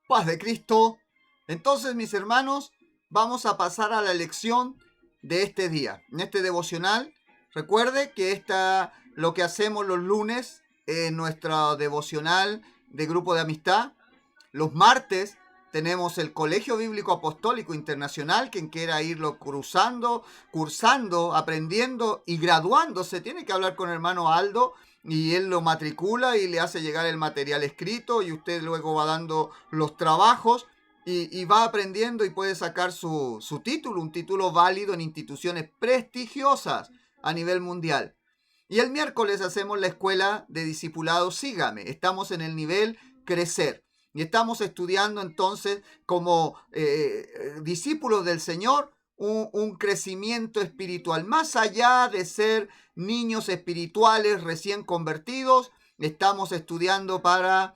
Paz de Cristo. Entonces, mis hermanos, vamos a pasar a la lección de este día, en este devocional. Recuerde que lo que hacemos los lunes en nuestra devocional de grupo de amistad. Los martes tenemos el Colegio Bíblico Apostólico Internacional. Quien quiera irlo cursando, aprendiendo y graduándose, tiene que hablar con el hermano Aldo y él lo matricula y le hace llegar el material escrito y usted luego va dando los trabajos y va aprendiendo y puede sacar su título, un título válido en instituciones prestigiosas a nivel mundial. Y el miércoles hacemos la escuela de discipulado Sígame. Estamos en el nivel crecer. Y estamos estudiando entonces como discípulos del Señor un crecimiento espiritual. Más allá de ser niños espirituales recién convertidos, estamos estudiando para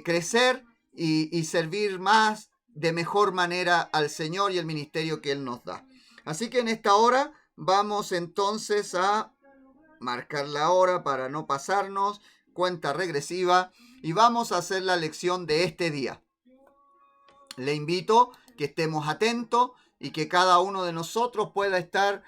crecer y servir más de mejor manera al Señor y el ministerio que Él nos da. Así que en esta hora vamos entonces a marcar la hora para no pasarnos, cuenta regresiva, y vamos a hacer la lección de este día. Le invito que estemos atentos y que cada uno de nosotros pueda estar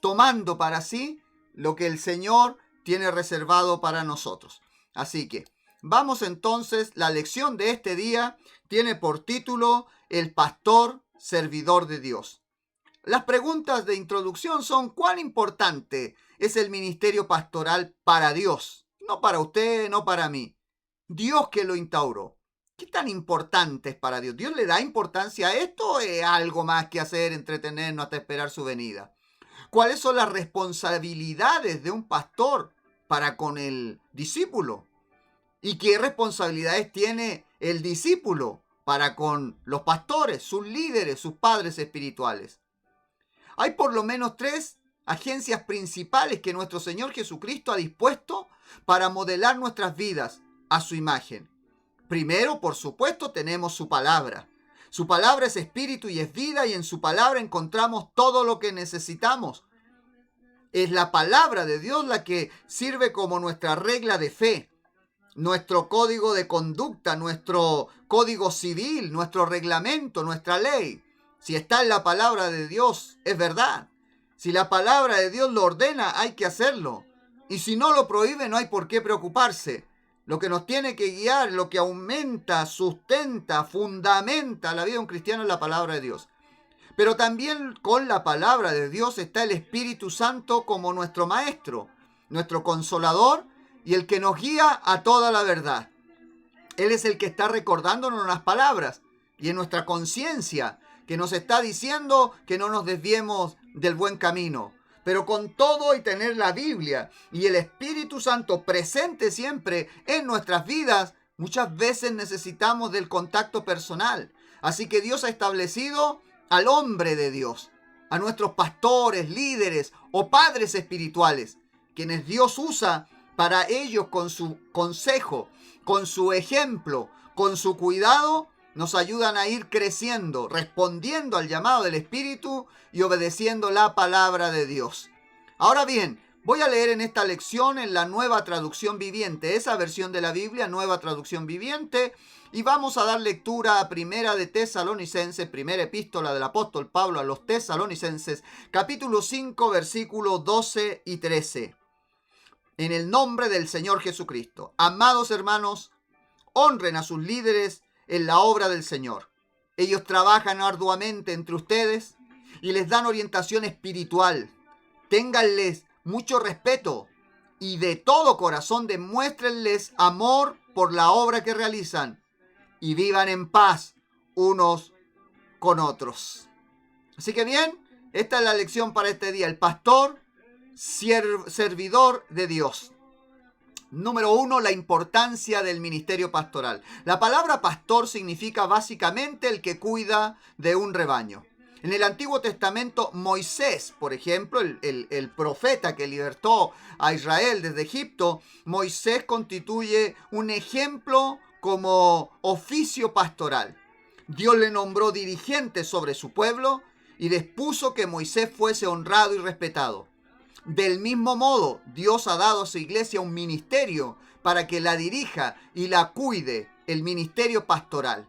tomando para sí lo que el Señor tiene reservado para nosotros. Así que vamos entonces, la lección de este día tiene por título El pastor servidor de Dios. Las preguntas de introducción son: ¿cuán importante es el ministerio pastoral para Dios? No para usted, no para mí. Dios que lo instauró. ¿Qué tan importante es para Dios? ¿Dios le da importancia a esto o es algo más que hacer, entretenernos hasta esperar su venida? ¿Cuáles son las responsabilidades de un pastor para con el discípulo? ¿Y qué responsabilidades tiene el discípulo para con los pastores, sus líderes, sus padres espirituales? Hay por lo menos 3 agencias principales que nuestro Señor Jesucristo ha dispuesto para modelar nuestras vidas a su imagen. Primero, por supuesto, tenemos su palabra. Su palabra es espíritu y es vida, y en su palabra encontramos todo lo que necesitamos. Es la palabra de Dios la que sirve como nuestra regla de fe, nuestro código de conducta, nuestro código civil, nuestro reglamento, nuestra ley. Si está en la palabra de Dios, es verdad. Si la palabra de Dios lo ordena, hay que hacerlo. Y si no lo prohíbe, no hay por qué preocuparse. Lo que nos tiene que guiar, lo que aumenta, sustenta, fundamenta la vida de un cristiano es la palabra de Dios. Pero también con la palabra de Dios está el Espíritu Santo como nuestro maestro, nuestro consolador y el que nos guía a toda la verdad. Él es el que está recordándonos las palabras y en nuestra conciencia, que nos está diciendo que no nos desviemos del buen camino. Pero con todo y tener la Biblia y el Espíritu Santo presente siempre en nuestras vidas, muchas veces necesitamos del contacto personal. Así que Dios ha establecido al hombre de Dios, a nuestros pastores, líderes o padres espirituales, quienes Dios usa para ellos con su consejo, con su ejemplo, con su cuidado, nos ayudan a ir creciendo, respondiendo al llamado del Espíritu y obedeciendo la palabra de Dios. Ahora bien, voy a leer en esta lección en la Nueva Traducción Viviente, esa versión de la Biblia, Nueva Traducción Viviente, y vamos a dar lectura a Primera de Tesalonicenses, primera epístola del apóstol Pablo a los Tesalonicenses, capítulo 5, versículos 12 y 13. En el nombre del Señor Jesucristo, amados hermanos, honren a sus líderes en la obra del Señor. Ellos trabajan arduamente entre ustedes y les dan orientación espiritual. Ténganles mucho respeto y de todo corazón demuéstrenles amor por la obra que realizan y vivan en paz unos con otros. Así que bien, esta es la lección para este día. El pastor servidor de Dios. Número 1, la importancia del ministerio pastoral. La palabra pastor significa básicamente el que cuida de un rebaño. En el Antiguo Testamento, Moisés, por ejemplo, el profeta que libertó a Israel desde Egipto, Moisés constituye un ejemplo como oficio pastoral. Dios le nombró dirigente sobre su pueblo y dispuso que Moisés fuese honrado y respetado. Del mismo modo, Dios ha dado a su iglesia un ministerio para que la dirija y la cuide, el ministerio pastoral.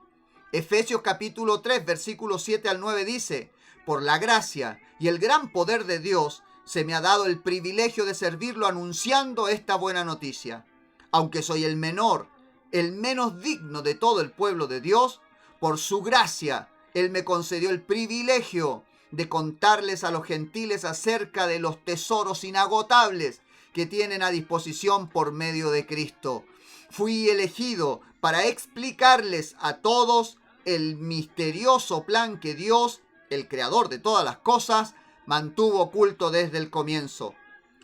Efesios capítulo 3, versículos 7 al 9 dice: por la gracia y el gran poder de Dios, se me ha dado el privilegio de servirlo anunciando esta buena noticia. Aunque soy el menor, el menos digno de todo el pueblo de Dios, por su gracia, Él me concedió el privilegio de contarles a los gentiles acerca de los tesoros inagotables que tienen a disposición por medio de Cristo. Fui elegido para explicarles a todos el misterioso plan que Dios, el creador de todas las cosas, mantuvo oculto desde el comienzo.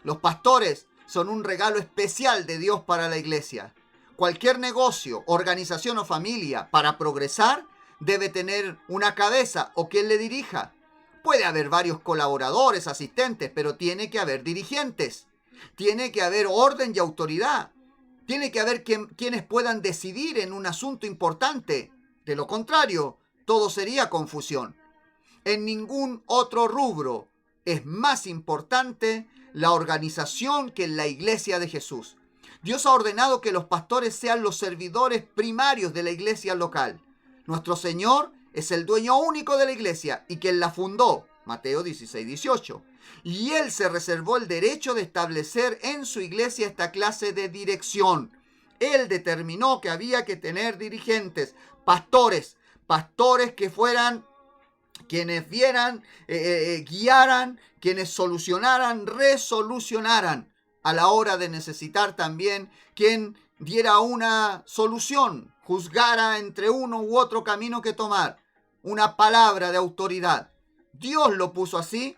Los pastores son un regalo especial de Dios para la iglesia. Cualquier negocio, organización o familia, para progresar, debe tener una cabeza o quien le dirija. Puede haber varios colaboradores, asistentes, pero tiene que haber dirigentes. Tiene que haber orden y autoridad. Tiene que haber quienes puedan decidir en un asunto importante. De lo contrario, todo sería confusión. En ningún otro rubro es más importante la organización que en la iglesia de Jesús. Dios ha ordenado que los pastores sean los servidores primarios de la iglesia local. Nuestro Señor es el dueño único de la iglesia y quien la fundó, Mateo 16, 18. Y Él se reservó el derecho de establecer en su iglesia esta clase de dirección. Él determinó que había que tener dirigentes, pastores que fueran quienes vieran, guiaran, quienes solucionaran, resolucionaran, a la hora de necesitar también quien diera una solución, juzgara entre uno u otro camino que tomar, una palabra de autoridad. Dios lo puso así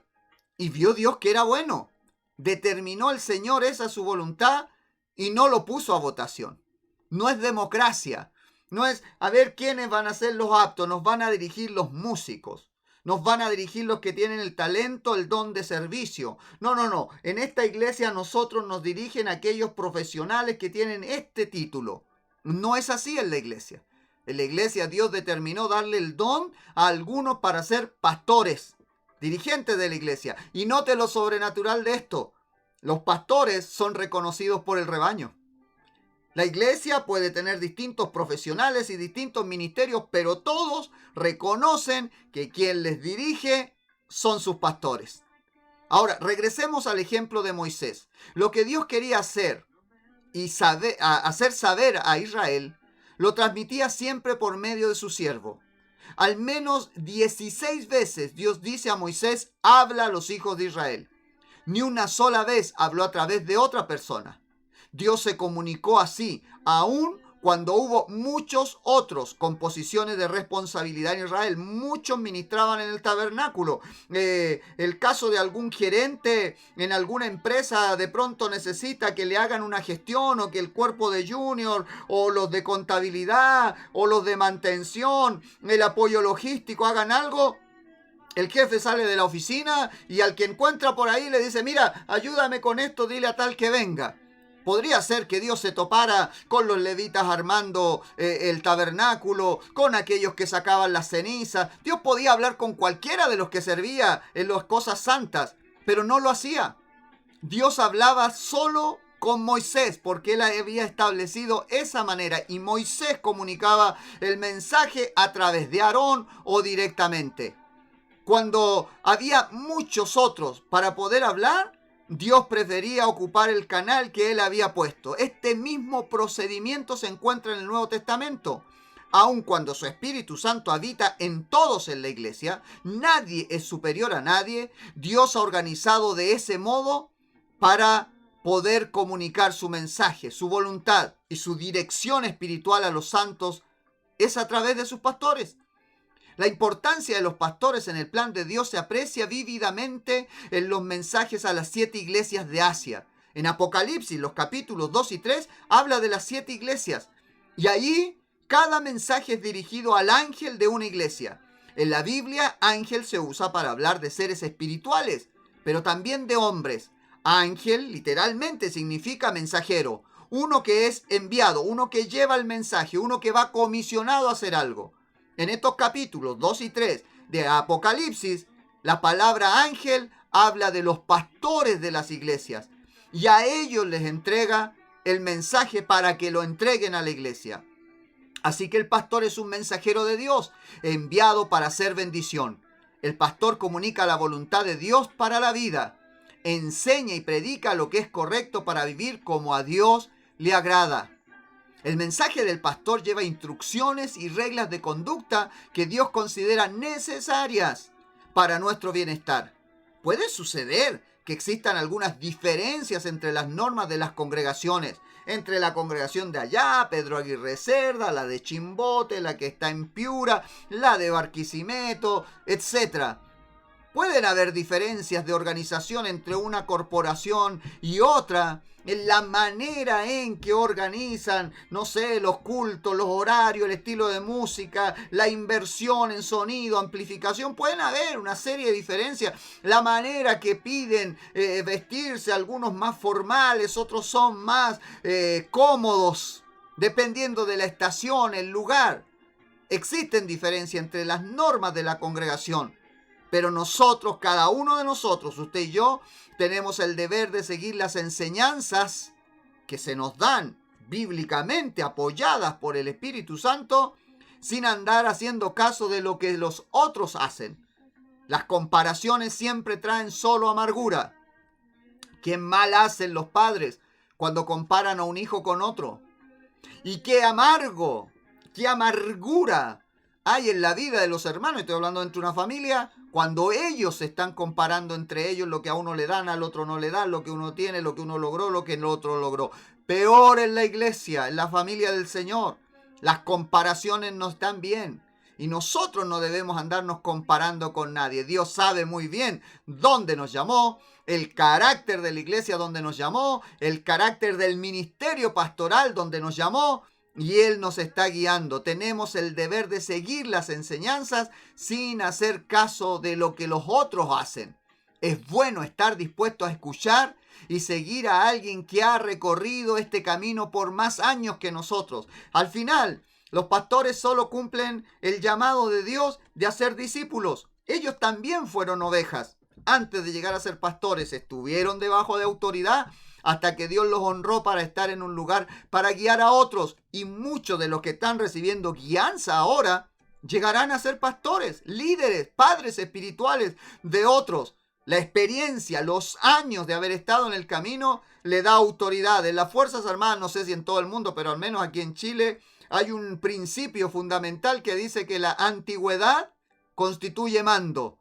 y vio Dios que era bueno. Determinó el Señor esa su voluntad y no lo puso a votación. No es democracia, no es a ver quiénes van a ser los aptos, nos van a dirigir los músicos. Nos van a dirigir los que tienen el talento, el don de servicio. No. En esta iglesia a nosotros nos dirigen aquellos profesionales que tienen este título. No es así en la iglesia. En la iglesia Dios determinó darle el don a algunos para ser pastores, dirigentes de la iglesia. Y note lo sobrenatural de esto. Los pastores son reconocidos por el rebaño. La iglesia puede tener distintos profesionales y distintos ministerios, pero todos reconocen que quien les dirige son sus pastores. Ahora, regresemos al ejemplo de Moisés. Lo que Dios quería hacer y hacer saber a Israel, lo transmitía siempre por medio de su siervo. Al menos 16 veces Dios dice a Moisés: habla a los hijos de Israel. Ni una sola vez habló a través de otra persona. Dios se comunicó así, aun cuando hubo muchos otros con posiciones de responsabilidad en Israel. Muchos ministraban en el tabernáculo. El caso de algún gerente en alguna empresa de pronto necesita que le hagan una gestión, o que el cuerpo de junior, o los de contabilidad, o los de mantención, el apoyo logístico hagan algo. El jefe sale de la oficina y al que encuentra por ahí le dice: mira, ayúdame con esto, dile a tal que venga. Podría ser que Dios se topara con los levitas armando el tabernáculo, con aquellos que sacaban las cenizas. Dios podía hablar con cualquiera de los que servía en las cosas santas, pero no lo hacía. Dios hablaba solo con Moisés, porque él había establecido esa manera, y Moisés comunicaba el mensaje a través de Aarón o directamente. Cuando había muchos otros para poder hablar, Dios prefería ocupar el canal que Él había puesto. Este mismo procedimiento se encuentra en el Nuevo Testamento. Aun cuando su Espíritu Santo habita en todos en la iglesia, nadie es superior a nadie. Dios ha organizado de ese modo para poder comunicar su mensaje, su voluntad y su dirección espiritual a los santos. Es a través de sus pastores. La importancia de los pastores en el plan de Dios se aprecia vívidamente en los mensajes a las 7 iglesias de Asia. En Apocalipsis, los capítulos 2 y 3, habla de las 7 iglesias. Y ahí cada mensaje es dirigido al ángel de una iglesia. En la Biblia, ángel se usa para hablar de seres espirituales, pero también de hombres. Ángel literalmente significa mensajero, uno que es enviado, uno que lleva el mensaje, uno que va comisionado a hacer algo. En estos capítulos 2 y 3 de Apocalipsis, la palabra ángel habla de los pastores de las iglesias y a ellos les entrega el mensaje para que lo entreguen a la iglesia. Así que el pastor es un mensajero de Dios, enviado para hacer bendición. El pastor comunica la voluntad de Dios para la vida, enseña y predica lo que es correcto para vivir como a Dios le agrada. El mensaje del pastor lleva instrucciones y reglas de conducta que Dios considera necesarias para nuestro bienestar. Puede suceder que existan algunas diferencias entre las normas de las congregaciones, entre la congregación de allá, Pedro Aguirre Cerda, la de Chimbote, la que está en Piura, la de Barquisimeto, etc. Pueden haber diferencias de organización entre una corporación y otra, en la manera en que organizan, no sé, los cultos, los horarios, el estilo de música, la inversión en sonido, amplificación. Pueden haber una serie de diferencias. La manera que piden vestirse, algunos más formales, otros son más cómodos, dependiendo de la estación, el lugar. Existen diferencias entre las normas de la congregación. Pero nosotros, cada uno de nosotros, usted y yo, tenemos el deber de seguir las enseñanzas que se nos dan bíblicamente, apoyadas por el Espíritu Santo, sin andar haciendo caso de lo que los otros hacen. Las comparaciones siempre traen solo amargura. Qué mal hacen los padres cuando comparan a un hijo con otro. Y qué amargo, qué amargura hay en la vida de los hermanos, estoy hablando entre una familia, cuando ellos se están comparando entre ellos lo que a uno le dan, al otro no le dan, lo que uno tiene, lo que uno logró, lo que el otro logró. Peor en la iglesia, en la familia del Señor. Las comparaciones no están bien. Y nosotros no debemos andarnos comparando con nadie. Dios sabe muy bien dónde nos llamó, el carácter de la iglesia donde nos llamó, el carácter del ministerio pastoral donde nos llamó. Y Él nos está guiando. Tenemos el deber de seguir las enseñanzas sin hacer caso de lo que los otros hacen. Es bueno estar dispuesto a escuchar y seguir a alguien que ha recorrido este camino por más años que nosotros. Al final, los pastores solo cumplen el llamado de Dios de hacer discípulos. Ellos también fueron ovejas. Antes de llegar a ser pastores, estuvieron debajo de autoridad hasta que Dios los honró para estar en un lugar para guiar a otros. Y muchos de los que están recibiendo guianza ahora llegarán a ser pastores, líderes, padres espirituales de otros. La experiencia, los años de haber estado en el camino le da autoridad. En las Fuerzas Armadas, no sé si en todo el mundo, pero al menos aquí en Chile, hay un principio fundamental que dice que la antigüedad constituye mando.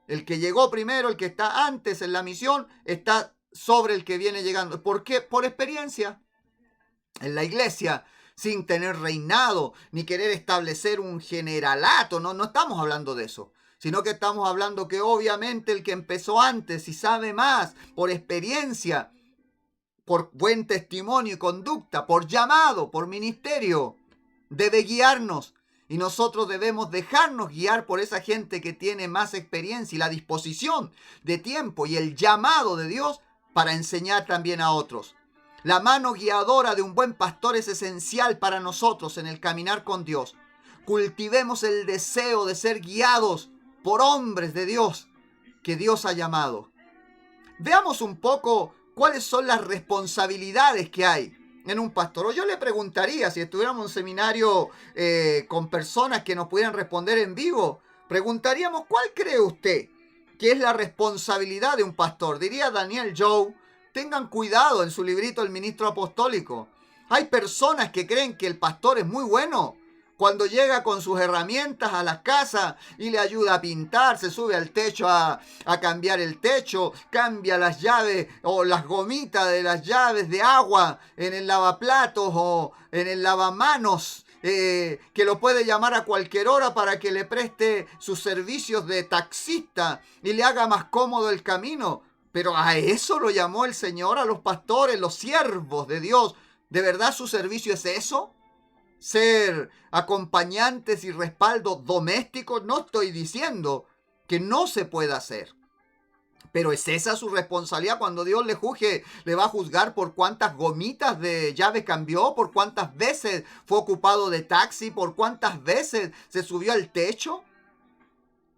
El que llegó primero, el que está antes en la misión, está sobre el que viene llegando. ¿Por qué? Por experiencia. En la iglesia, sin tener reinado, ni querer establecer un generalato, no estamos hablando de eso, sino que estamos hablando que obviamente el que empezó antes y sabe más, por experiencia, por buen testimonio y conducta, por llamado, por ministerio, debe guiarnos. Y nosotros debemos dejarnos guiar por esa gente que tiene más experiencia y la disposición de tiempo y el llamado de Dios para enseñar también a otros. La mano guiadora de un buen pastor es esencial para nosotros en el caminar con Dios. Cultivemos el deseo de ser guiados por hombres de Dios que Dios ha llamado. Veamos un poco cuáles son las responsabilidades que hay en un pastor. O yo le preguntaría, si estuviéramos en un seminario con personas que nos pudieran responder en vivo, preguntaríamos, ¿cuál cree usted que es la responsabilidad de un pastor? Diría Daniel Joe, tengan cuidado en su librito El Ministro Apostólico. Hay personas que creen que el pastor es muy bueno cuando llega con sus herramientas a la casa y le ayuda a pintar, se sube al techo a cambiar el techo, cambia las llaves o las gomitas de las llaves de agua en el lavaplatos o en el lavamanos, que lo puede llamar a cualquier hora para que le preste sus servicios de taxista y le haga más cómodo el camino. Pero a eso lo llamó el Señor a los pastores, los siervos de Dios. ¿De verdad su servicio es eso? Ser acompañantes y respaldo domésticos. No estoy diciendo que no se pueda hacer, pero ¿es esa su responsabilidad? Cuando Dios le juzgue, ¿le va a juzgar por cuántas gomitas de llave cambió? ¿Por cuántas veces fue ocupado de taxi? ¿Por cuántas veces se subió al techo?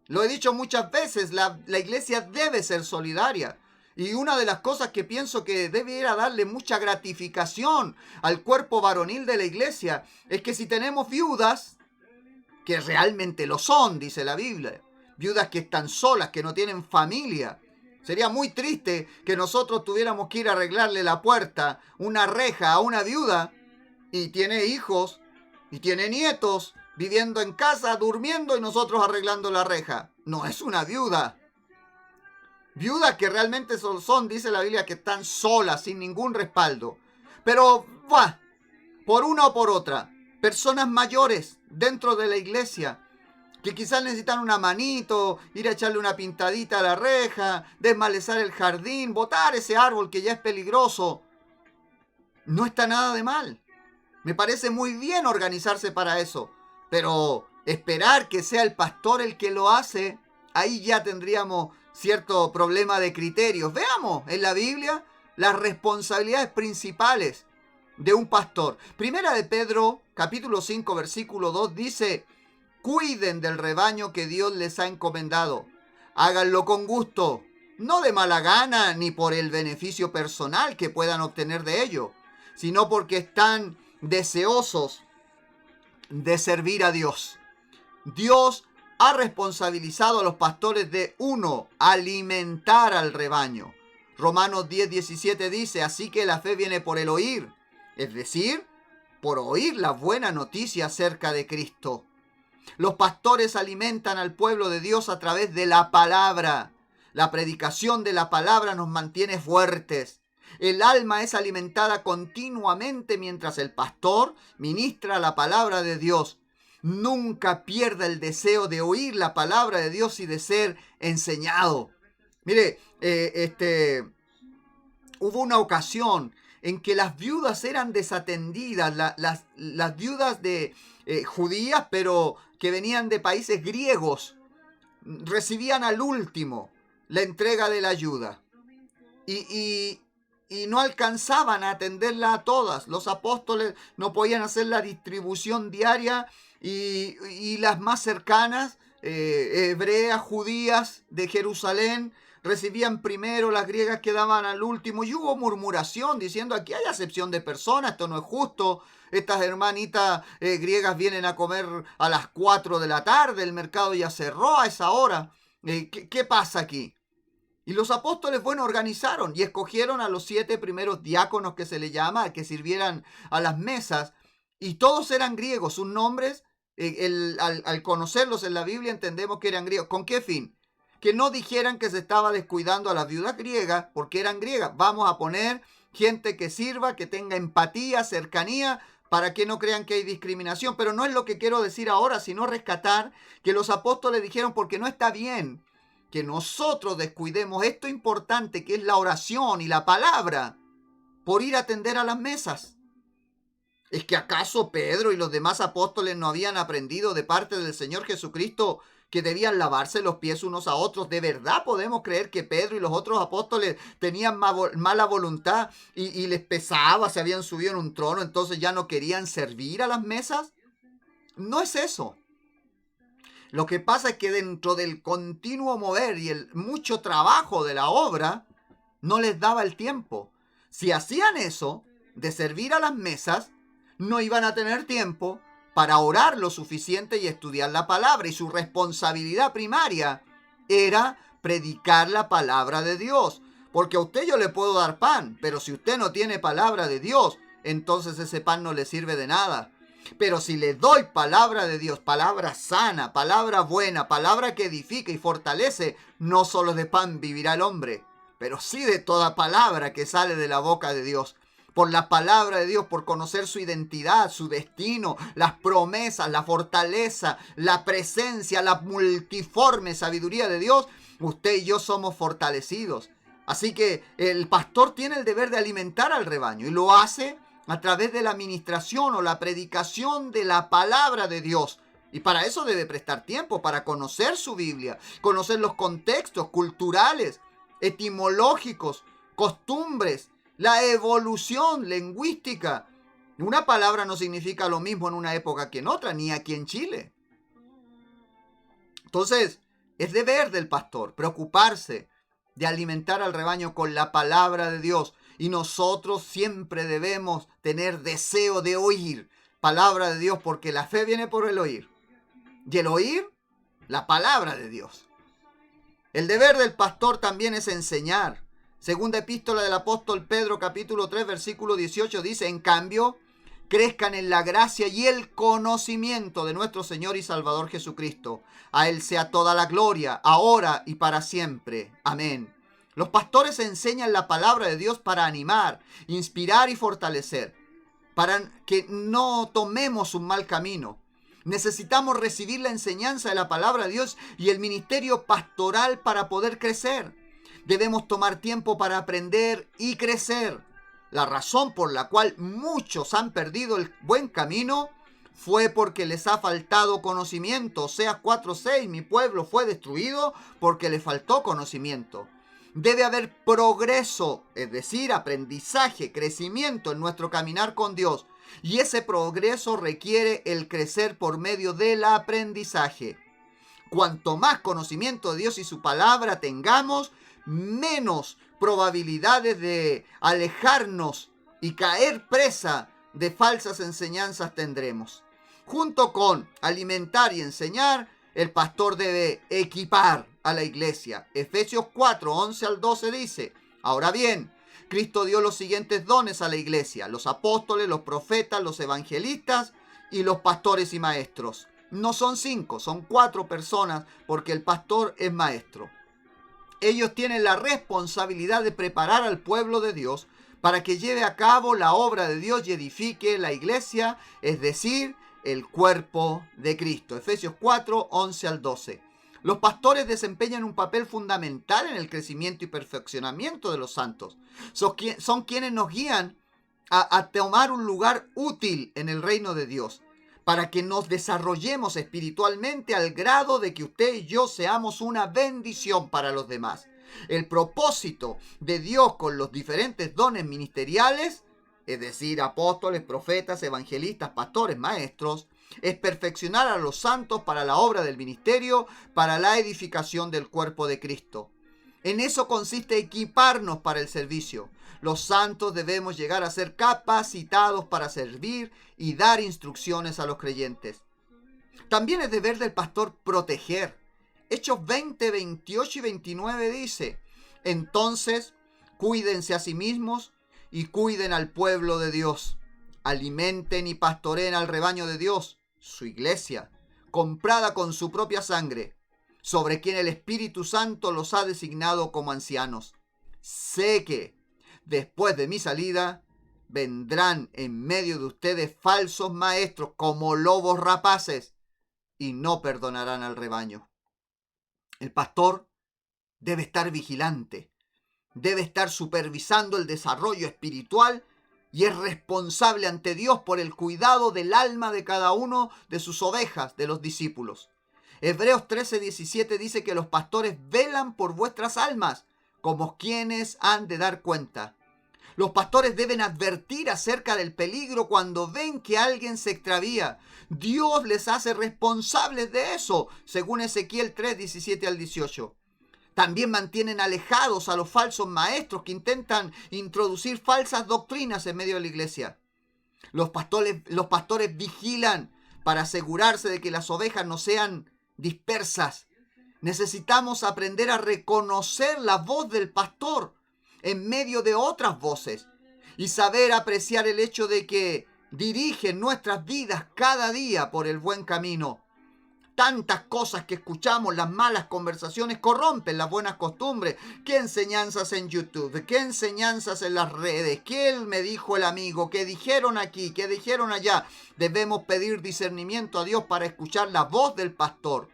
Lo he dicho muchas veces, la iglesia debe ser solidaria. Y una de las cosas que pienso que debiera darle mucha gratificación al cuerpo varonil de la iglesia es que si tenemos viudas, que realmente lo son, dice la Biblia, viudas que están solas, que no tienen familia, sería muy triste que nosotros tuviéramos que ir a arreglarle la puerta, una reja a una viuda, y tiene hijos, y tiene nietos, viviendo en casa, durmiendo, y nosotros arreglando la reja. No es una viuda. Viudas que realmente son, dice la Biblia, que están solas, sin ningún respaldo. Pero, por una o por otra, personas mayores dentro de la iglesia, que quizás necesitan una manito, ir a echarle una pintadita a la reja, desmalezar el jardín, botar ese árbol que ya es peligroso. No está nada de mal. Me parece muy bien organizarse para eso. Pero esperar que sea el pastor el que lo hace, ahí ya tendríamos cierto problema de criterios. Veamos en la Biblia las responsabilidades principales de un pastor. Primera de Pedro, capítulo 5, versículo 2, dice: cuiden del rebaño que Dios les ha encomendado. Háganlo con gusto, no de mala gana ni por el beneficio personal que puedan obtener de ello, sino porque están deseosos de servir a Dios. Dios ha responsabilizado a los pastores de, uno, alimentar al rebaño. Romanos 10:17 dice: así que la fe viene por el oír, es decir, por oír la buena noticia acerca de Cristo. Los pastores alimentan al pueblo de Dios a través de la palabra. La predicación de la palabra nos mantiene fuertes. El alma es alimentada continuamente mientras el pastor ministra la palabra de Dios. Nunca pierda el deseo de oír la palabra de Dios y de ser enseñado. Mire, hubo una ocasión en que las viudas eran desatendidas, las viudas de judías, pero que venían de países griegos, recibían al último la entrega de la ayuda. Y no alcanzaban a atenderla a todas. Los apóstoles no podían hacer la distribución diaria y las más cercanas, hebreas, judías de Jerusalén, recibían primero, las griegas quedaban al último. Y hubo murmuración diciendo: aquí hay acepción de personas, esto no es justo. Estas hermanitas griegas vienen a comer a las 4 de la tarde, el mercado ya cerró a esa hora. ¿Qué pasa aquí? Y los apóstoles, organizaron y escogieron a los 7 primeros diáconos, que se le llama, que sirvieran a las mesas. Y todos eran griegos, sus nombres, al conocerlos en la Biblia entendemos que eran griegos. ¿Con qué fin? Que no dijeran que se estaba descuidando a las viudas griegas porque eran griegas. Vamos a poner gente que sirva, que tenga empatía, cercanía, para que no crean que hay discriminación. Pero no es lo que quiero decir ahora, sino rescatar que los apóstoles dijeron: porque no está bien que nosotros descuidemos esto importante que es la oración y la palabra por ir a atender a las mesas. ¿Es que acaso Pedro y los demás apóstoles no habían aprendido de parte del Señor Jesucristo que debían lavarse los pies unos a otros? ¿De verdad podemos creer que Pedro y los otros apóstoles tenían mala voluntad y les pesaba, se habían subido en un trono, entonces ya no querían servir a las mesas? No es eso. Lo que pasa es que dentro del continuo mover y el mucho trabajo de la obra, no les daba el tiempo. Si hacían eso, de servir a las mesas, no iban a tener tiempo para orar lo suficiente y estudiar la palabra. Y su responsabilidad primaria era predicar la palabra de Dios. Porque a usted yo le puedo dar pan, pero si usted no tiene palabra de Dios, entonces ese pan no le sirve de nada. Pero si le doy palabra de Dios, palabra sana, palabra buena, palabra que edifica y fortalece, no solo de pan vivirá el hombre, pero sí de toda palabra que sale de la boca de Dios. Por la palabra de Dios, por conocer su identidad, su destino, las promesas, la fortaleza, la presencia, la multiforme sabiduría de Dios, usted y yo somos fortalecidos. Así que el pastor tiene el deber de alimentar al rebaño y lo hace a través de la administración o la predicación de la palabra de Dios. Y para eso debe prestar tiempo, para conocer su Biblia, conocer los contextos culturales, etimológicos, costumbres, la evolución lingüística. Una palabra no significa lo mismo en una época que en otra, ni aquí en Chile. Entonces, Es deber del pastor preocuparse de alimentar al rebaño con la palabra de Dios. Y nosotros siempre debemos tener deseo de oír palabra de Dios, porque la fe viene por el oír. Y el oír, la palabra de Dios. El deber del pastor también es enseñar. Segunda epístola del apóstol Pedro, capítulo 3, versículo 18, dice: en cambio, crezcan en la gracia y el conocimiento de nuestro Señor y Salvador Jesucristo. A Él sea toda la gloria, ahora y para siempre. Amén. Los pastores enseñan la palabra de Dios para animar, inspirar y fortalecer, para que no tomemos un mal camino. Necesitamos recibir la enseñanza de la palabra de Dios y el ministerio pastoral para poder crecer. Debemos tomar tiempo para aprender y crecer. La razón por la cual muchos han perdido el buen camino fue porque les ha faltado conocimiento. Oseas 4:6, mi pueblo fue destruido porque le faltó conocimiento. Debe haber progreso, es decir, aprendizaje, crecimiento en nuestro caminar con Dios. Y ese progreso requiere el crecer por medio del aprendizaje. Cuanto más conocimiento de Dios y su palabra tengamos, menos probabilidades de alejarnos y caer presa de falsas enseñanzas tendremos. Junto con alimentar y enseñar, el pastor debe equipar a la iglesia. Efesios 4, 11 al 12 dice: ahora bien, Cristo dio los siguientes dones a la iglesia: los apóstoles, los profetas, los evangelistas y los pastores y maestros. No son 5, son 4 personas, porque el pastor es maestro. Ellos tienen la responsabilidad de preparar al pueblo de Dios para que lleve a cabo la obra de Dios y edifique la iglesia, es decir, el cuerpo de Cristo. Efesios 4, 11 al 12. Los pastores desempeñan un papel fundamental en el crecimiento y perfeccionamiento de los santos. Son quienes nos guían a tomar un lugar útil en el reino de Dios, para que nos desarrollemos espiritualmente al grado de que usted y yo seamos una bendición para los demás. El propósito de Dios con los diferentes dones ministeriales, es decir, apóstoles, profetas, evangelistas, pastores, maestros, es perfeccionar a los santos para la obra del ministerio, para la edificación del cuerpo de Cristo. En eso consiste equiparnos para el servicio. Los santos debemos llegar a ser capacitados para servir y dar instrucciones a los creyentes. También es deber del pastor proteger. Hechos 20, 28 y 29 dice: entonces, cuídense a sí mismos y cuiden al pueblo de Dios. Alimenten y pastoreen al rebaño de Dios, su iglesia, comprada con su propia sangre, sobre quien el Espíritu Santo los ha designado como ancianos. Sé que después de mi salida vendrán en medio de ustedes falsos maestros como lobos rapaces y no perdonarán al rebaño. El pastor debe estar vigilante, debe estar supervisando el desarrollo espiritual y es responsable ante Dios por el cuidado del alma de cada uno de sus ovejas, de los discípulos. Hebreos 13:17 dice que los pastores velan por vuestras almas, como quienes han de dar cuenta. Los pastores deben advertir acerca del peligro cuando ven que alguien se extravía. Dios les hace responsables de eso, según Ezequiel 3:17 al 18. También mantienen alejados a los falsos maestros que intentan introducir falsas doctrinas en medio de la iglesia. Los pastores vigilan para asegurarse de que las ovejas no sean dispersas. Necesitamos aprender a reconocer la voz del pastor en medio de otras voces y saber apreciar el hecho de que dirigen nuestras vidas cada día por el buen camino. Tantas cosas que escuchamos, las malas conversaciones corrompen las buenas costumbres. ¿Qué enseñanzas en YouTube? ¿Qué enseñanzas en las redes? ¿Qué me dijo el amigo? ¿Qué dijeron aquí? ¿Qué dijeron allá? Debemos pedir discernimiento a Dios para escuchar la voz del pastor,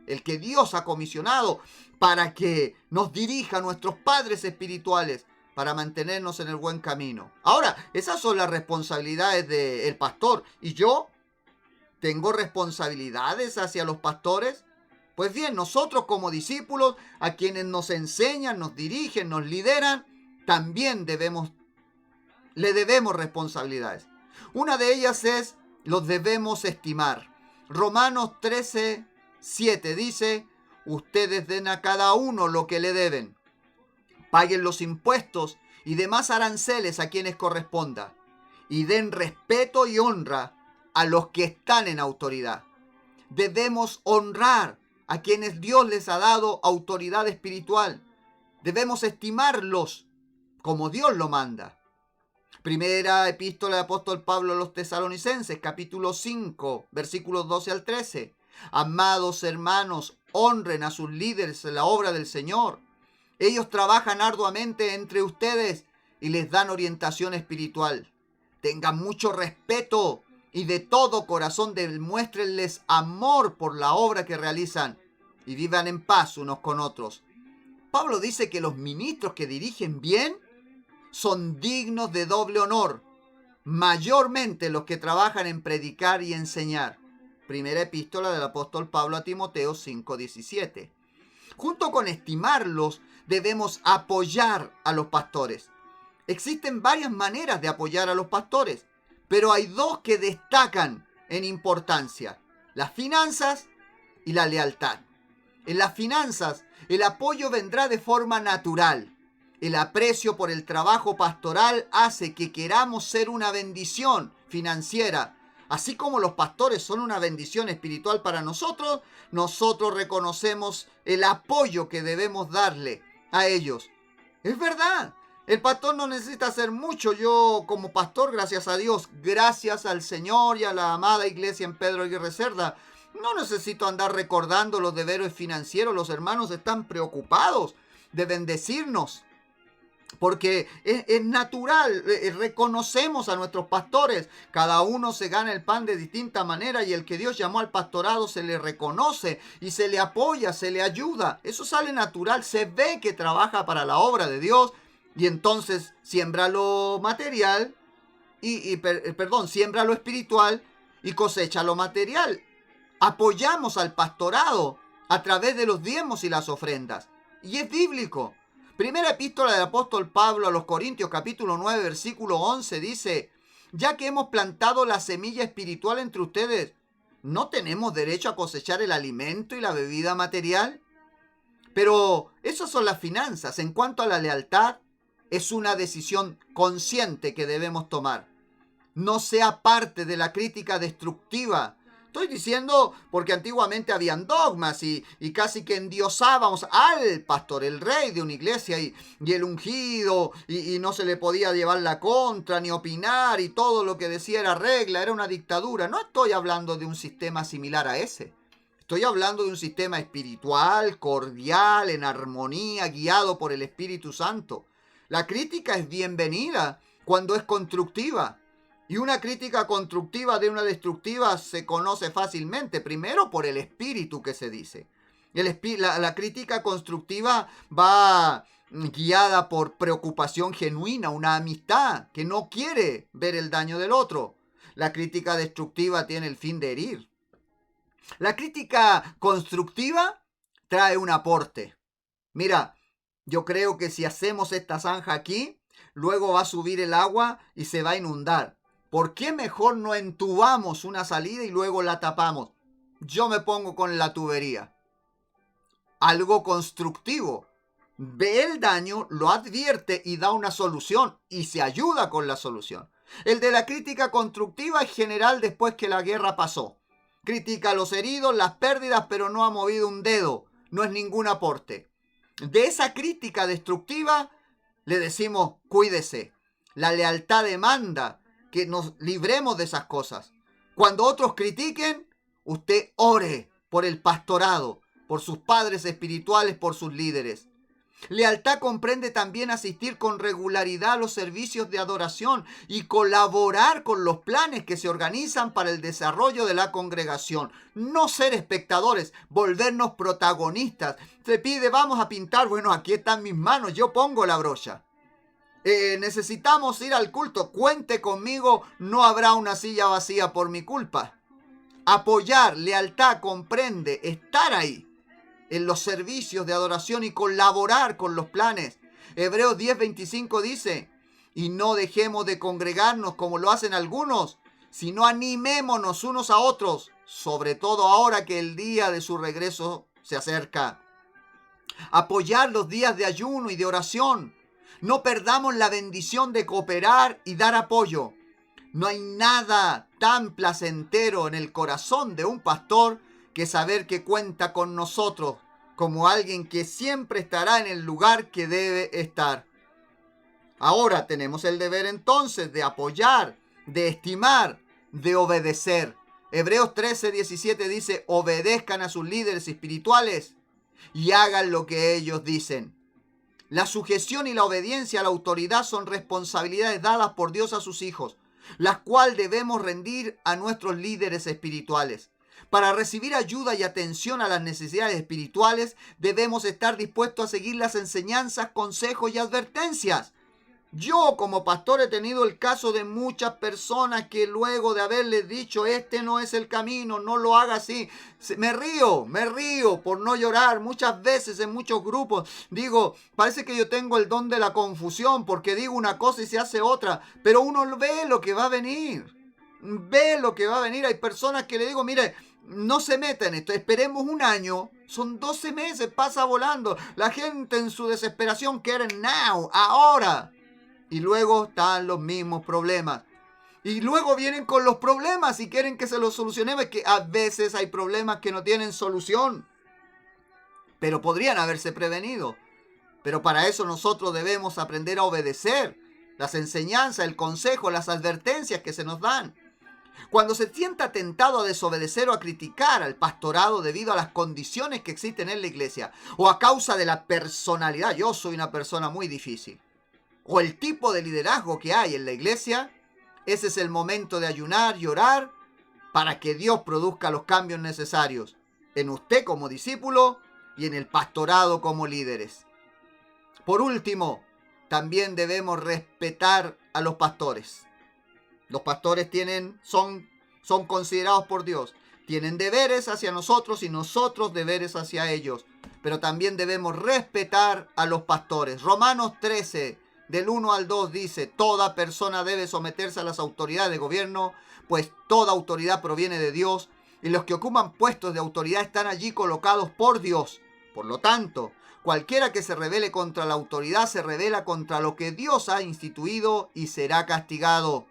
el que Dios ha comisionado para que nos dirija a nuestros padres espirituales, para mantenernos en el buen camino. Ahora, esas son las responsabilidades del pastor. ¿Y yo tengo responsabilidades hacia los pastores? Pues bien, nosotros como discípulos, a quienes nos enseñan, nos dirigen, nos lideran, también le debemos responsabilidades. Una de ellas es: los debemos estimar. Romanos 13:7 dice: ustedes den a cada uno lo que le deben. Paguen los impuestos y demás aranceles a quienes corresponda, y den respeto y honra a los que están en autoridad. Debemos honrar a quienes Dios les ha dado autoridad espiritual. Debemos estimarlos como Dios lo manda. Primera epístola del apóstol Pablo a los Tesalonicenses, capítulo 5, versículos 12 al 13. Amados hermanos, honren a sus líderes en la obra del Señor. Ellos trabajan arduamente entre ustedes y les dan orientación espiritual. Tengan mucho respeto y de todo corazón demuéstrenles amor por la obra que realizan y vivan en paz unos con otros. Pablo dice que los ministros que dirigen bien son dignos de doble honor, mayormente los que trabajan en predicar y enseñar. Primera epístola del apóstol Pablo a Timoteo 5:17. Junto con estimarlos, debemos apoyar a los pastores. Existen varias maneras de apoyar a los pastores, pero hay dos que destacan en importancia: las finanzas y la lealtad. En las finanzas, el apoyo vendrá de forma natural. El aprecio por el trabajo pastoral hace que queramos ser una bendición financiera. Así como los pastores son una bendición espiritual para nosotros, nosotros reconocemos el apoyo que debemos darle a ellos. Es verdad, el pastor no necesita hacer mucho. Yo como pastor, gracias a Dios, gracias al Señor y a la amada iglesia en Pedro Aguirre Cerda, no necesito andar recordando los deberes financieros. Los hermanos están preocupados de bendecirnos, porque es natural. Reconocemos a nuestros pastores. Cada uno se gana el pan de distinta manera, y el que Dios llamó al pastorado se le reconoce y se le apoya, se le ayuda. Eso sale natural, se ve que trabaja para la obra de Dios, y entonces siembra lo material, siembra lo espiritual y cosecha lo material. Apoyamos al pastorado a través de los diezmos y las ofrendas, y es bíblico. Primera epístola del apóstol Pablo a los Corintios, capítulo 9, versículo 11, dice: ya que hemos plantado la semilla espiritual entre ustedes, ¿no tenemos derecho a cosechar el alimento y la bebida material? Pero esas son las finanzas. En cuanto a la lealtad, es una decisión consciente que debemos tomar. No sea parte de la crítica destructiva. Estoy diciendo porque antiguamente habían dogmas y casi que endiosábamos al pastor, el rey de una iglesia y el ungido, y no se le podía llevar la contra ni opinar, y todo lo que decía era regla, era una dictadura. No estoy hablando de un sistema similar a ese. Estoy hablando de un sistema espiritual, cordial, en armonía, guiado por el Espíritu Santo. La crítica es bienvenida cuando es constructiva. Y una crítica constructiva de una destructiva se conoce fácilmente. Primero, por el espíritu que se dice. La crítica constructiva va guiada por preocupación genuina, una amistad que no quiere ver el daño del otro. La crítica destructiva tiene el fin de herir. La crítica constructiva trae un aporte. Mira, yo creo que si hacemos esta zanja aquí, luego va a subir el agua y se va a inundar. ¿Por qué mejor no entubamos una salida y luego la tapamos? Yo me pongo con la tubería. Algo constructivo. Ve el daño, lo advierte y da una solución, y se ayuda con la solución. El de la crítica constructiva es general después que la guerra pasó. Critica a los heridos, las pérdidas, pero no ha movido un dedo. No es ningún aporte. De esa crítica destructiva le decimos: cuídese. La lealtad demanda que nos libremos de esas cosas. Cuando otros critiquen, usted ore por el pastorado, por sus padres espirituales, por sus líderes. Lealtad comprende también asistir con regularidad a los servicios de adoración y colaborar con los planes que se organizan para el desarrollo de la congregación. No ser espectadores, volvernos protagonistas. Se pide: vamos a pintar. Bueno, aquí están mis manos, yo pongo la brocha. Necesitamos ir al culto. Cuente conmigo, no habrá una silla vacía por mi culpa. Apoyar, lealtad, comprende estar ahí en los servicios de adoración y colaborar con los planes. Hebreos 10:25 dice: y no dejemos de congregarnos como lo hacen algunos, sino animémonos unos a otros, sobre todo ahora que el día de su regreso se acerca. Apoyar los días de ayuno y de oración. No perdamos la bendición de cooperar y dar apoyo. No hay nada tan placentero en el corazón de un pastor que saber que cuenta con nosotros como alguien que siempre estará en el lugar que debe estar. Ahora tenemos el deber entonces de apoyar, de estimar, de obedecer. Hebreos 13:17 dice: obedezcan a sus líderes espirituales y hagan lo que ellos dicen. La sujeción y la obediencia a la autoridad son responsabilidades dadas por Dios a sus hijos, las cuales debemos rendir a nuestros líderes espirituales. Para recibir ayuda y atención a las necesidades espirituales, debemos estar dispuestos a seguir las enseñanzas, consejos y advertencias. Yo como pastor he tenido el caso de muchas personas que luego de haberles dicho este no es el camino, no lo haga así, me río por no llorar. Muchas veces en muchos grupos digo, parece que yo tengo el don de la confusión porque digo una cosa y se hace otra, pero uno ve lo que va a venir, Hay personas que le digo, mire, no se meta en esto, esperemos un año. Son 12 meses, pasa volando. La gente en su desesperación quiere now, ahora. Y luego están los mismos problemas. Y luego vienen con los problemas y quieren que se los solucionemos. Que a veces hay problemas que no tienen solución, pero podrían haberse prevenido. Pero para eso nosotros debemos aprender a obedecer las enseñanzas, el consejo, las advertencias que se nos dan. Cuando se sienta tentado a desobedecer o a criticar al pastorado debido a las condiciones que existen en la iglesia o a causa de la personalidad, yo soy una persona muy difícil, o el tipo de liderazgo que hay en la iglesia, ese es el momento de ayunar y orar para que Dios produzca los cambios necesarios en usted como discípulo y en el pastorado como líderes. Por último, también debemos respetar a los pastores. Los pastores son considerados por Dios. Tienen deberes hacia nosotros y nosotros deberes hacia ellos. Pero también debemos respetar a los pastores. Romanos 13, del 1 al 2 dice: toda persona debe someterse a las autoridades de gobierno, pues toda autoridad proviene de Dios, y los que ocupan puestos de autoridad están allí colocados por Dios. Por lo tanto, cualquiera que se rebele contra la autoridad se rebela contra lo que Dios ha instituido y será castigado.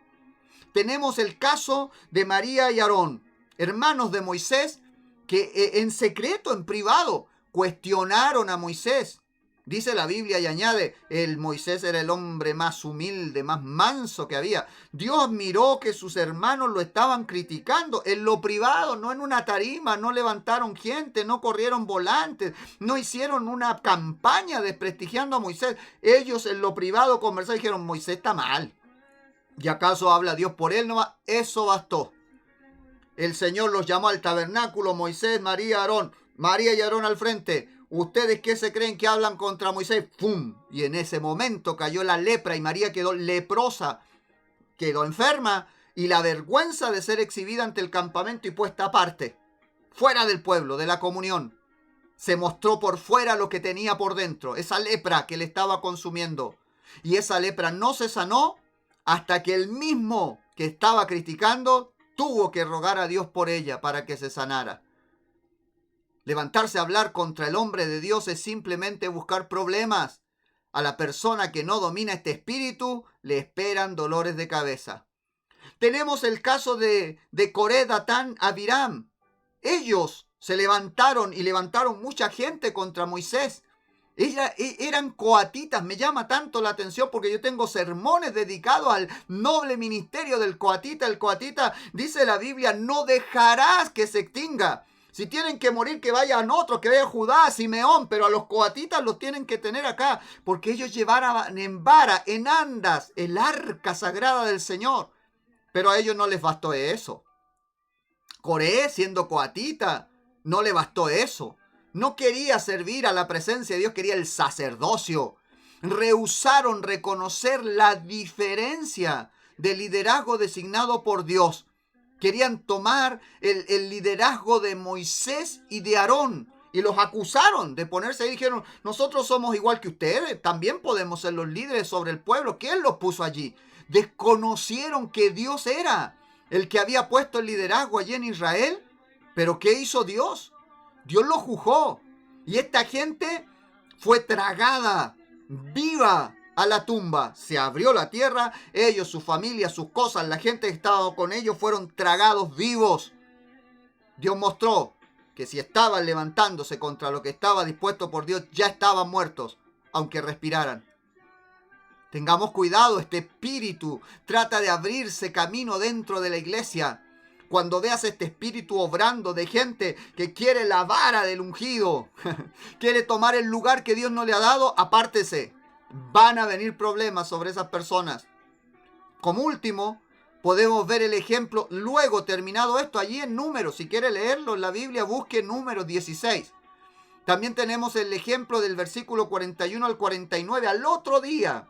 Tenemos el caso de María y Aarón, hermanos de Moisés, que en secreto, en privado, cuestionaron a Moisés. Dice la Biblia y añade, el Moisés era el hombre más humilde, más manso que había. Dios miró que sus hermanos lo estaban criticando en lo privado, no en una tarima, no levantaron gente, no corrieron volantes, no hicieron una campaña desprestigiando a Moisés. Ellos en lo privado conversaron y dijeron, Moisés está mal. ¿Y acaso habla Dios por él? No, eso bastó. El Señor los llamó al tabernáculo, Moisés, María, Aarón. María y Aarón al frente. ¿Ustedes qué se creen que hablan contra Moisés? ¡Pum! Y en ese momento cayó la lepra y María quedó leprosa, quedó enferma y la vergüenza de ser exhibida ante el campamento y puesta aparte, fuera del pueblo, de la comunión. Se mostró por fuera lo que tenía por dentro, esa lepra que le estaba consumiendo. Y esa lepra no se sanó hasta que el mismo que estaba criticando tuvo que rogar a Dios por ella para que se sanara. Levantarse a hablar contra el hombre de Dios es simplemente buscar problemas. A la persona que no domina este espíritu le esperan dolores de cabeza. Tenemos el caso de Coré, Datán, Abiram. Ellos se levantaron y levantaron mucha gente contra Moisés. Eran coatitas. Me llama tanto la atención porque yo tengo sermones dedicados al noble ministerio del coatita. El coatita, dice la Biblia, no dejarás que se extinga. Si tienen que morir, que vayan otros, que vaya Judá, Simeón, pero a los coatitas los tienen que tener acá, porque ellos llevaban en vara, en andas, el arca sagrada del Señor. Pero a ellos no les bastó eso. Coré, siendo coatita, no le bastó eso. No quería servir a la presencia de Dios, quería el sacerdocio. Rehusaron reconocer la diferencia del liderazgo designado por Dios. Querían tomar el liderazgo de Moisés y de Aarón y los acusaron de ponerse ahí. Dijeron, nosotros somos igual que ustedes, también podemos ser los líderes sobre el pueblo. ¿Quién los puso allí? Desconocieron que Dios era el que había puesto el liderazgo allí en Israel. ¿Pero qué hizo Dios? Dios los juzgó Y esta gente fue tragada viva a la tumba. Se abrió la tierra, ellos, su familia, sus cosas, la gente que estaba con ellos fueron tragados vivos. Dios mostró que si estaban levantándose contra lo que estaba dispuesto por Dios, ya estaban muertos, aunque respiraran. Tengamos cuidado, este espíritu trata de abrirse camino dentro de la iglesia. Cuando veas este espíritu obrando de gente que quiere la vara del ungido, quiere tomar el lugar que Dios no le ha dado, apártese. Van a venir problemas sobre esas personas. Como último, podemos ver el ejemplo, luego terminado esto, allí en Números. Si quiere leerlo en la Biblia, busque Números 16. También tenemos el ejemplo del versículo 41 al 49. Al otro día,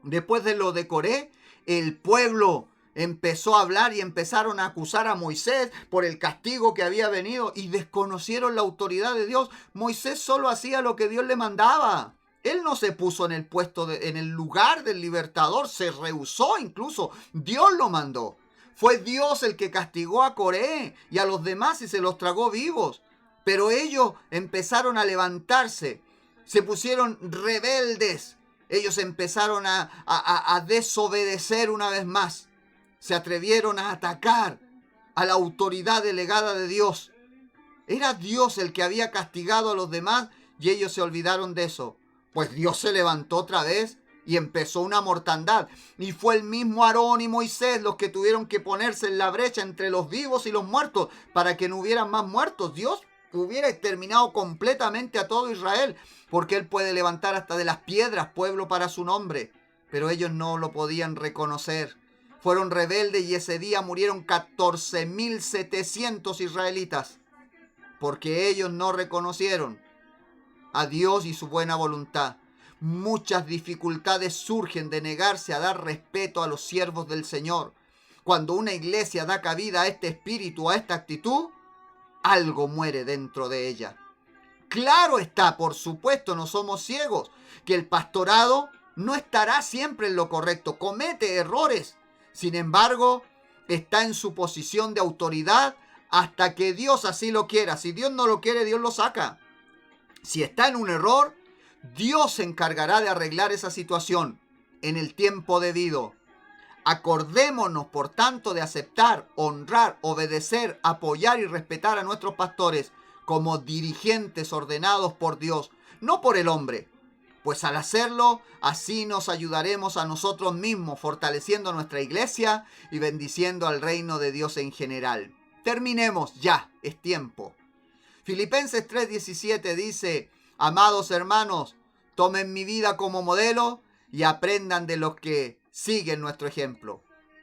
después de lo de Coré, el pueblo empezó a hablar y empezaron a acusar a Moisés por el castigo que había venido y desconocieron la autoridad de Dios. Moisés solo hacía lo que Dios le mandaba. Él no se puso en el puesto, en el lugar del libertador, se rehusó incluso. Dios lo mandó. Fue Dios el que castigó a Coré y a los demás y se los tragó vivos. Pero ellos empezaron a levantarse, se pusieron rebeldes. Ellos empezaron a desobedecer una vez más. Se atrevieron a atacar a la autoridad delegada de Dios. Era Dios el que había castigado a los demás y ellos se olvidaron de eso. Pues Dios se levantó otra vez y empezó una mortandad. Y fue el mismo Aarón y Moisés los que tuvieron que ponerse en la brecha entre los vivos y los muertos para que no hubieran más muertos. Dios hubiera exterminado completamente a todo Israel, porque Él puede levantar hasta de las piedras pueblo para su nombre. Pero ellos no lo podían reconocer. Fueron rebeldes y ese día murieron 14.700 israelitas, porque ellos no reconocieron a Dios y su buena voluntad. Muchas dificultades surgen de negarse a dar respeto a los siervos del Señor. Cuando una iglesia da cabida a este espíritu, a esta actitud, algo muere dentro de ella. Claro está, por supuesto, no somos ciegos, que el pastorado no estará siempre en lo correcto, comete errores. Sin embargo, está en su posición de autoridad hasta que Dios así lo quiera. Si Dios no lo quiere, Dios lo saca. Si está en un error, Dios se encargará de arreglar esa situación en el tiempo debido. Acordémonos, por tanto, de aceptar, honrar, obedecer, apoyar y respetar a nuestros pastores como dirigentes ordenados por Dios, no por el hombre. Pues al hacerlo, así nos ayudaremos a nosotros mismos, fortaleciendo nuestra iglesia y bendiciendo al reino de Dios en general. Terminemos ya, es tiempo. Filipenses 3:17 dice: amados hermanos, tomen mi vida como modelo y aprendan de los que siguen nuestro ejemplo.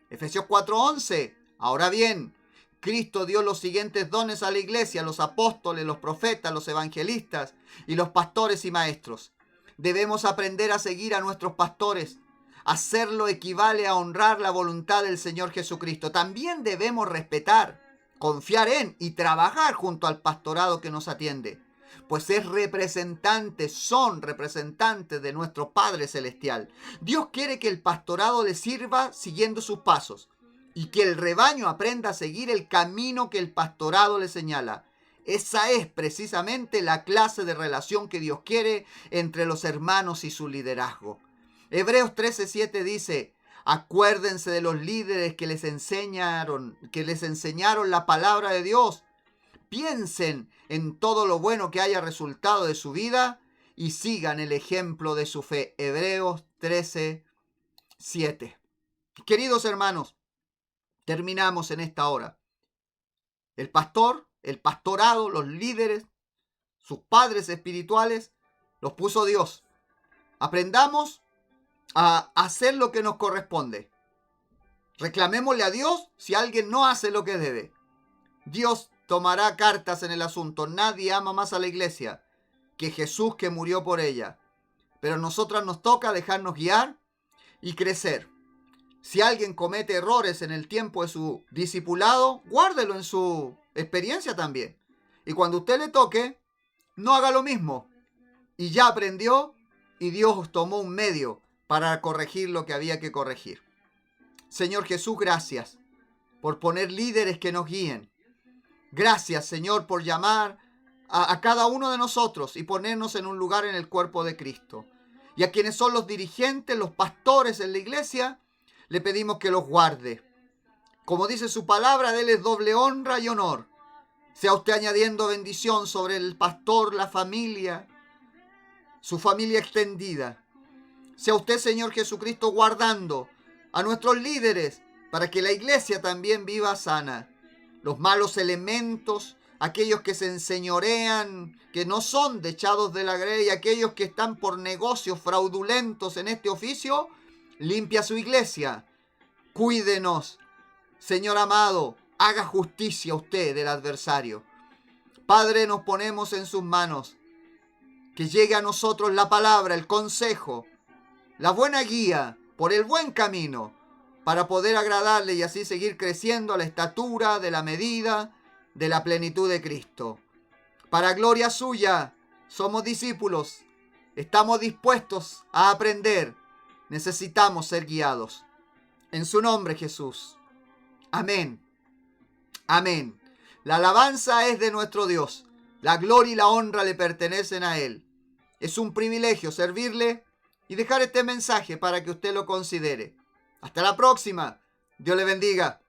Efesios 4:11, ahora bien, Cristo dio los siguientes dones a la iglesia: los apóstoles, los profetas, los evangelistas y los pastores y maestros. Debemos aprender a seguir a nuestros pastores. Hacerlo equivale a honrar la voluntad del Señor Jesucristo. También debemos respetar, confiar en y trabajar junto al pastorado que nos atiende, pues son representantes de nuestro Padre Celestial. Dios quiere que el pastorado le sirva siguiendo sus pasos y que el rebaño aprenda a seguir el camino que el pastorado le señala. Esa es precisamente la clase de relación que Dios quiere entre los hermanos y su liderazgo. Hebreos 13:7 dice: acuérdense de los líderes que les enseñaron la palabra de Dios. Piensen en todo lo bueno que haya resultado de su vida y sigan el ejemplo de su fe. Hebreos 13:7. Queridos hermanos, terminamos en esta hora. El pastor, el pastorado, los líderes, sus padres espirituales, los puso Dios. Aprendamos a hacer lo que nos corresponde. Reclamémosle a Dios si alguien no hace lo que debe. Dios tomará cartas en el asunto. Nadie ama más a la iglesia que Jesús, que murió por ella. Pero a nosotras nos toca dejarnos guiar y crecer. Si alguien comete errores en el tiempo de su discipulado, guárdelo en su experiencia también. Y cuando usted le toque, no haga lo mismo. Y ya aprendió y Dios tomó un medio para corregir lo que había que corregir. Señor Jesús, gracias por poner líderes que nos guíen. Gracias, Señor, por llamar a cada uno de nosotros y ponernos en un lugar en el cuerpo de Cristo. Y a quienes son los dirigentes, los pastores en la iglesia, le pedimos que los guarde. Como dice su palabra, déles doble honra y honor. Sea usted añadiendo bendición sobre el pastor, la familia, su familia extendida. Sea usted, Señor Jesucristo, guardando a nuestros líderes para que la iglesia también viva sana. Los malos elementos, aquellos que se enseñorean, que no son dechados de la grey, aquellos que están por negocios fraudulentos en este oficio, limpia su iglesia. Cuídenos, Señor amado, haga justicia usted del adversario. Padre, nos ponemos en sus manos. Que llegue a nosotros la palabra, el consejo, la buena guía por el buen camino, para poder agradarle y así seguir creciendo a la estatura de la medida de la plenitud de Cristo. Para gloria suya, somos discípulos, estamos dispuestos a aprender, necesitamos ser guiados. En su nombre, Jesús. Amén. Amén. La alabanza es de nuestro Dios, la gloria y la honra le pertenecen a Él. Es un privilegio servirle y dejar este mensaje para que usted lo considere. Hasta la próxima. Dios le bendiga.